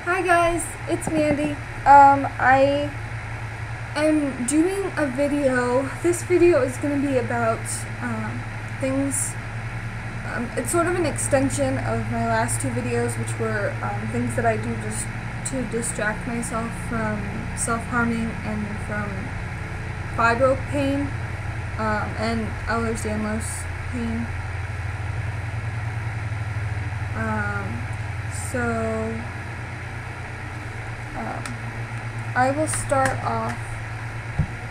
Hi guys, it's Mandy. I am doing a video. This video is going to be about things. It's sort of an extension of my last two videos, which were things that I do just to distract myself from self-harming and from fibro pain and Ehlers-Danlos pain. I will start off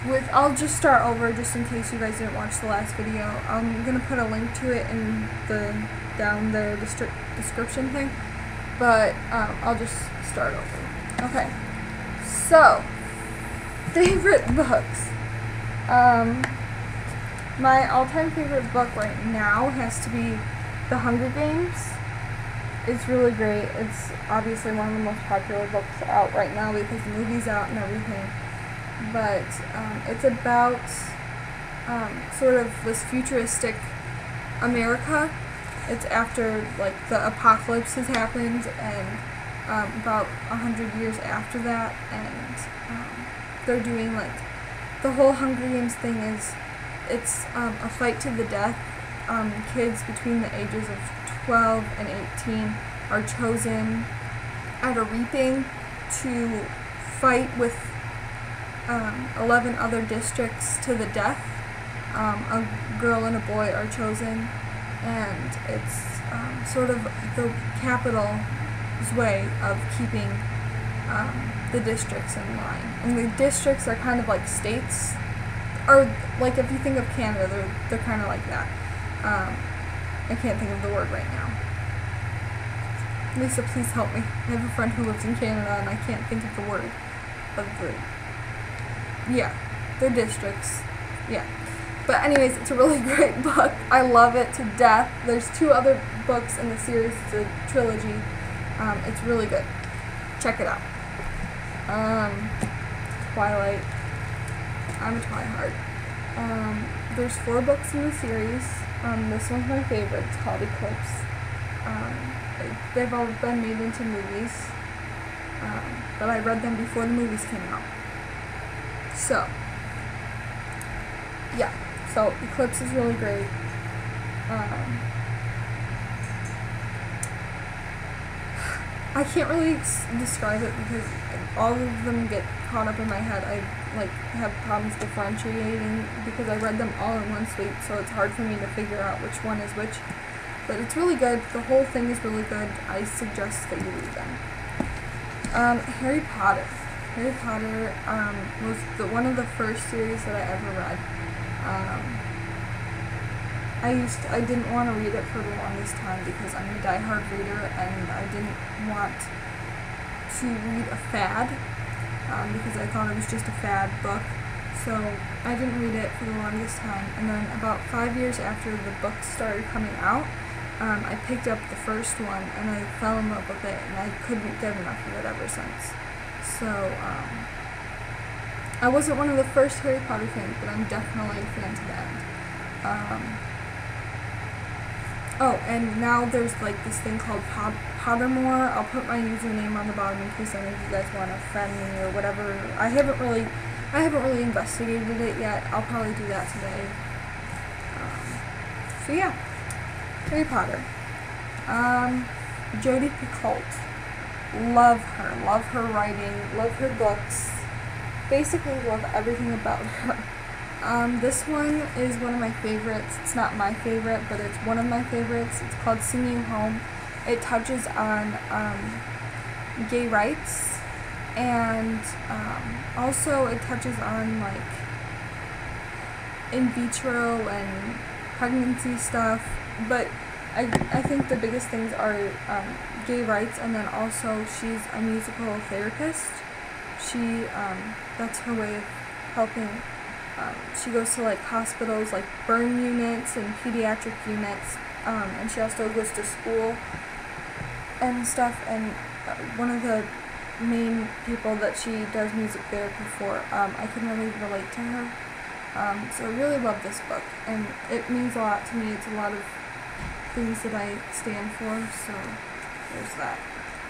with, I'll just start over just in case you guys didn't watch the last video. I'm going to put a link to it in the down there description thing, but I'll just start over. Okay, so, favorite books. My all-time favorite book right now has to be The Hunger Games. It's really great. It's obviously one of the most popular books out right now because the movie's out and everything. But it's about sort of this futuristic America. It's after like the apocalypse has happened and about 100 years after that, and they're doing like the whole Hunger Games thing is it's a fight to the death. Kids between the ages of 12 and 18 are chosen at a reaping to fight with 11 other districts to the death. A girl and a boy are chosen, and it's sort of the capital's way of keeping the districts in line. And the districts are kind of like states, or like if you think of Canada, they're kind of like that. I can't think of the word right now. Lisa, please help me. I have a friend who lives in Canada and I can't think of the word of their districts. Yeah. But anyways, it's a really great book. I love it to death. There's two other books in the series. It's a trilogy. It's really good. Check it out. Twilight. I'm a Twihard. There's 4 books in the series. This one's my favorite. It's called Eclipse. They've all been made into movies, but I read them before the movies came out. So, yeah. So Eclipse is really great. I can't really describe it because all of them get caught up in my head. I have problems differentiating because I read them all in one sweep, so it's hard for me to figure out which one is which. But it's really good. The whole thing is really good. I suggest that you read them. Harry Potter. Harry Potter was one of the first series that I ever read. I didn't want to read it for the longest time because I'm a diehard reader and I didn't want to read a fad because I thought it was just a fad book. So I didn't read it for the longest time, and then about 5 years after the books started coming out, I picked up the first one and I fell in love with it, and I couldn't get enough of it ever since. So I wasn't one of the first Harry Potter fans, but I'm definitely a fan to the end. Oh, and now there's like this thing called Pottermore. I'll put my username on the bottom in case any of you guys want to friend me or whatever. I haven't really investigated it yet. I'll probably do that today. So yeah, Harry Potter. Jodi Picoult. Love her writing, love her books. Basically love everything about her. This one is one of my favorites. It's not my favorite, but it's one of my favorites. It's called Singing Home. It touches on gay rights, and also it touches on like in vitro and pregnancy stuff, but I think the biggest things are gay rights, and then also she's a musical therapist. That's her way of helping. She goes to like hospitals, like burn units and pediatric units, and she also goes to school and stuff, and one of the main people that she does music therapy for, I can really relate to her. So I really love this book, and it means a lot to me. It's a lot of things that I stand for, so there's that.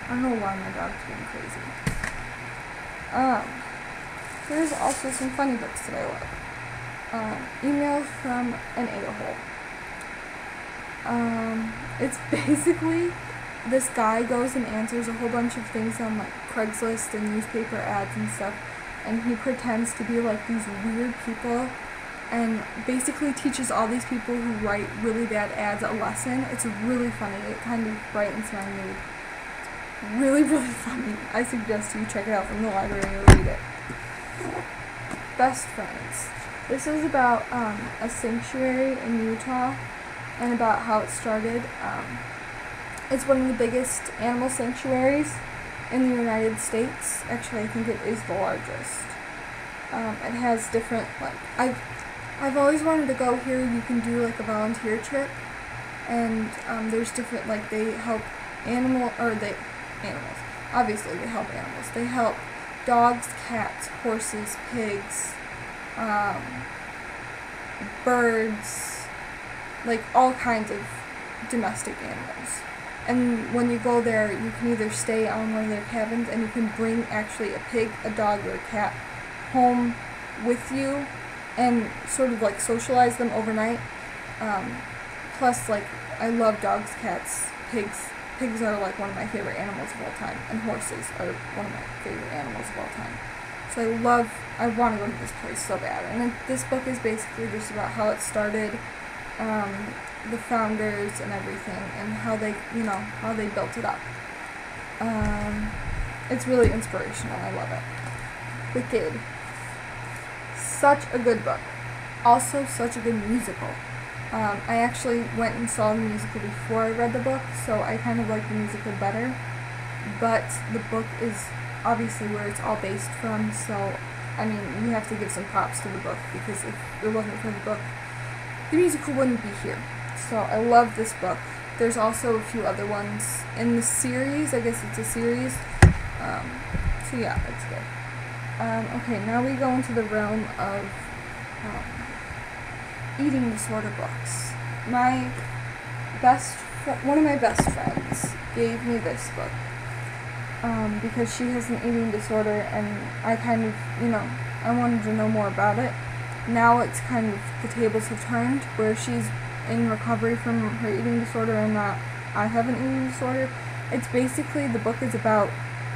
I don't know why my dog's being crazy. There's also some funny books that I love. Emails from an A-hole. It's basically this guy goes and answers a whole bunch of things on like Craigslist and newspaper ads and stuff, and he pretends to be like these weird people and basically teaches all these people who write really bad ads a lesson. It's really funny. It kind of brightens my mood. It's really, really funny. I suggest you check it out from the library or read it. Best Friends. This is about a sanctuary in Utah and about how it started. It's one of the biggest animal sanctuaries in the United States. Actually, I think it is the largest. It has different, like, I've always wanted to go here. You can do like a volunteer trip, and there's different, like, they help animals. Obviously they help animals. They help dogs, cats, horses, pigs, birds, like all kinds of domestic animals. And when you go there, you can either stay on one of their cabins, and you can bring actually a pig, a dog, or a cat home with you and sort of like socialize them overnight. Plus, like, I love dogs, cats, pigs. Pigs are like one of my favorite animals of all time, and horses are one of my favorite animals of all time. So I want to go to this place so bad. And this book is basically just about how it started, the founders and everything, and how they, how they built it up. It's really inspirational. I love it. Wicked. Such a good book. Also, such a good musical. I actually went and saw the musical before I read the book, so I kind of like the musical better. But the book is obviously where it's all based from, so, I mean, you have to give some props to the book, because if it wasn't for the book, the musical wouldn't be here. So I love this book. There's also a few other ones in the series. I guess it's a series. So yeah, it's good. Okay, now we go into the realm of eating disorder books. One of my best friends gave me this book because she has an eating disorder, and I kind of, I wanted to know more about it. Now it's kind of, the tables have turned, where she's in recovery from her eating disorder and I have an eating disorder. It's basically, the book is about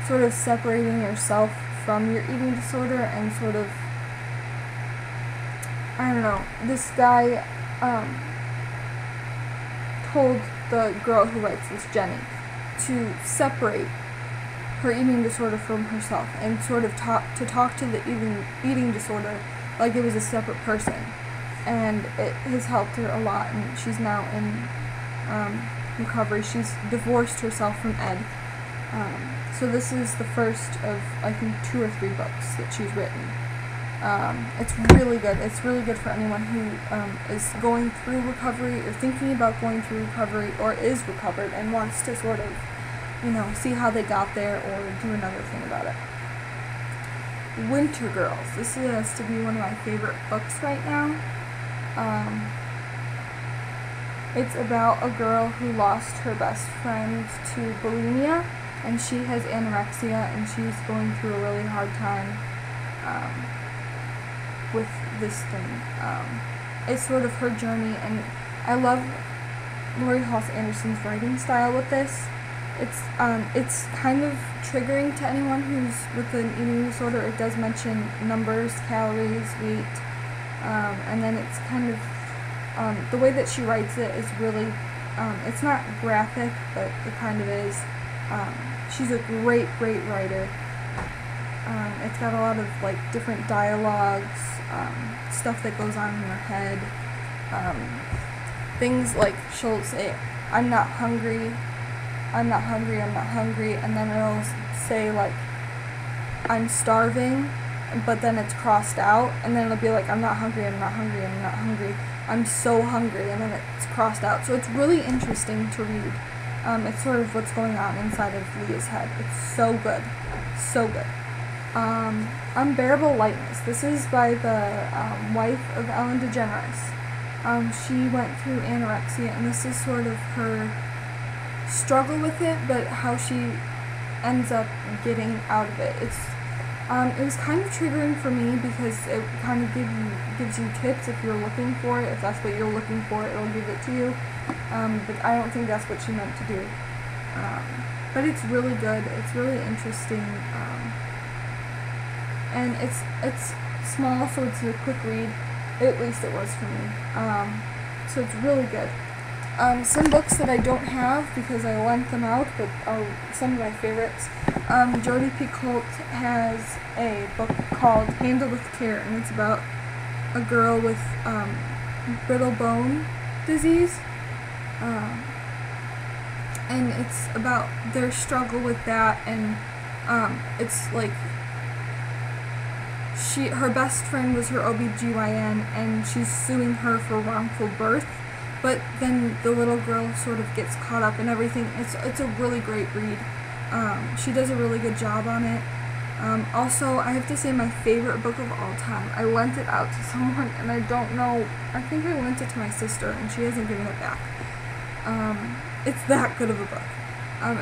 sort of separating yourself from your eating disorder and sort of, I don't know, this guy told the girl who writes this, Jenny, to separate her eating disorder from herself and sort of talk to the eating disorder like it was a separate person. And it has helped her a lot, and she's now in recovery. She's divorced herself from Ed. So this is the first of, I think, 2 or 3 books that she's written. It's really good. It's really good for anyone who is going through recovery or thinking about going through recovery or is recovered and wants to sort of, see how they got there or do another thing about it. Winter Girls. This has to be one of my favorite books right now. It's about a girl who lost her best friend to bulimia, and she has anorexia, and she's going through a really hard time with this thing. It's sort of her journey, and I love Lori Halse Anderson's writing style with this. It's kind of triggering to anyone who's with an eating disorder. It does mention numbers, calories, weight, and then it's kind of, the way that she writes it is really, it's not graphic, but it kind of is. She's a great, great writer. It's got a lot of, like, different dialogues, stuff that goes on in her head. Things like, she'll say, I'm not hungry, I'm not hungry, I'm not hungry, and then it'll say, like, I'm starving, but then it's crossed out, and then it'll be like, I'm not hungry, I'm not hungry, I'm not hungry, I'm so hungry, and then it's crossed out. So it's really interesting to read. It's sort of what's going on inside of Leah's head. It's so good. So good. Unbearable Lightness. This is by the wife of Ellen DeGeneres. She went through anorexia, and this is sort of her struggle with it, but how she ends up getting out of it. It was kind of triggering for me because it kind of gives you tips if you're looking for it. If that's what you're looking for, it'll give it to you. But I don't think that's what she meant to do. But it's really good. It's really interesting. And it's small, so it's a quick read. At least it was for me. So it's really good. Some books that I don't have because I lent them out, but are some of my favorites. Jodi Picoult has a book called Handle with Care, and it's about a girl with brittle bone disease. And it's about their struggle with that, and it's like her best friend was her OBGYN, and she's suing her for wrongful birth, but then the little girl sort of gets caught up in everything. It's a really great read. She does a really good job on it. Also, I have to say my favorite book of all time, I lent it out to someone, and I don't know, I think I lent it to my sister, and she hasn't given it back. It's that good of a book.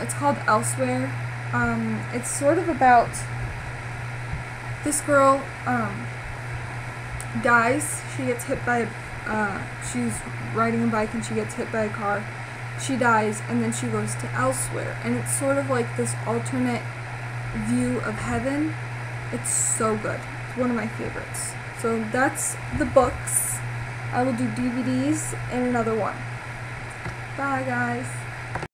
It's called Elsewhere. It's sort of about this girl dies. She gets hit by she's riding a bike and she gets hit by a car. She dies, and then she goes to Elsewhere, and it's sort of like this alternate view of heaven. It's so good. It's one of my favorites. So that's the books. I will do DVDs in another one. Bye, guys.